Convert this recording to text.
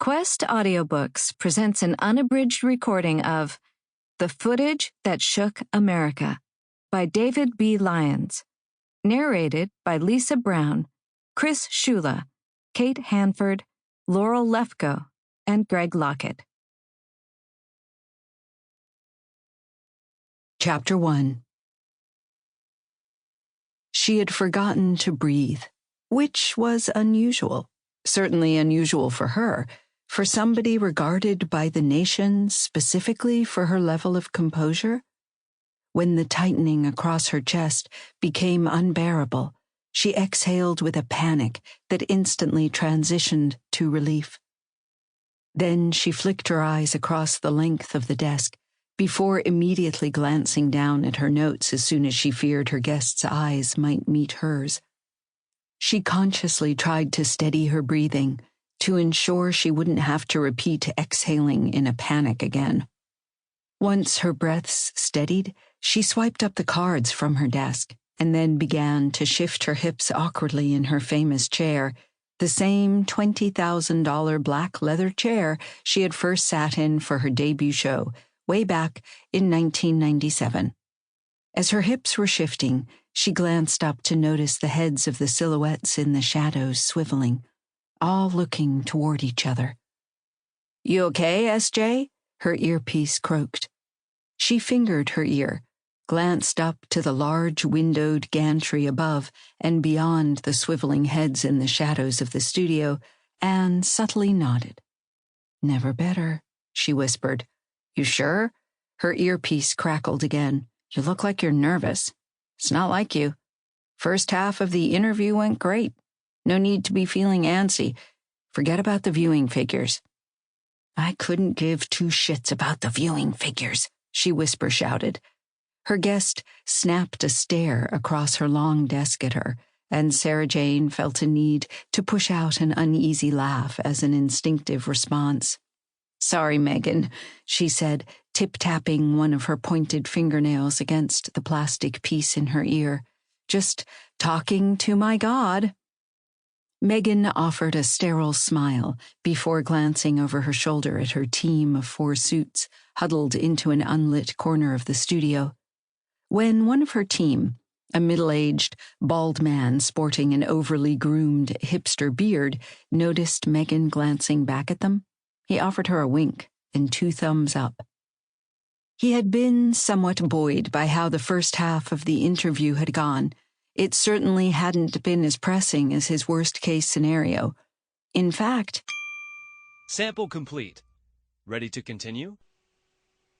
Quest Audiobooks presents an unabridged recording of The Footage That Shook America by David B. Lyons, narrated by Lyssa Browne, Chris Ciulla, Kate Handford, Laurel Lefkow, and Greg Lockett. Chapter 1. She had forgotten to breathe, which was unusual, certainly unusual for her, for somebody regarded by the nation specifically for her level of composure. When the tightening across her chest became unbearable, she exhaled with a panic that instantly transitioned to relief. Then she flicked her eyes across the length of the desk, before immediately glancing down at her notes as soon as she feared her guest's eyes might meet hers. She consciously tried to steady her breathing, to ensure she wouldn't have to repeat exhaling in a panic again. Once her breaths steadied, she swiped up the cards from her desk and then began to shift her hips awkwardly in her famous chair, the same $20,000 black leather chair she had first sat in for her debut show way back in 1997. As her hips were shifting, she glanced up to notice the heads of the silhouettes in the shadows swiveling, all looking toward each other. "You okay, S.J.?" her earpiece croaked. She fingered her ear, glanced up to the large windowed gantry above and beyond the swiveling heads in the shadows of the studio, and subtly nodded. "Never better," she whispered. "You sure?" Her earpiece crackled again. "You look like you're nervous. It's not like you. First half of the interview went great. No need to be feeling antsy. Forget about the viewing figures." "I couldn't give two shits about the viewing figures," she whisper-shouted. Her guest snapped a stare across her long desk at her, and Sarah Jane felt a need to push out an uneasy laugh as an instinctive response. "Sorry, Megan," she said, tip-tapping one of her pointed fingernails against the plastic piece in her ear. "Just talking to my God." Megan offered a sterile smile before glancing over her shoulder at her team of 4 suits huddled into an unlit corner of the studio. When one of her team, a middle-aged, bald man sporting an overly groomed hipster beard, noticed Megan glancing back at them, he offered her a wink and 2 thumbs up. He had been somewhat buoyed by how the first half of the interview had gone. It certainly hadn't been as pressing as his worst-case scenario. In fact, Sample complete. Ready to continue?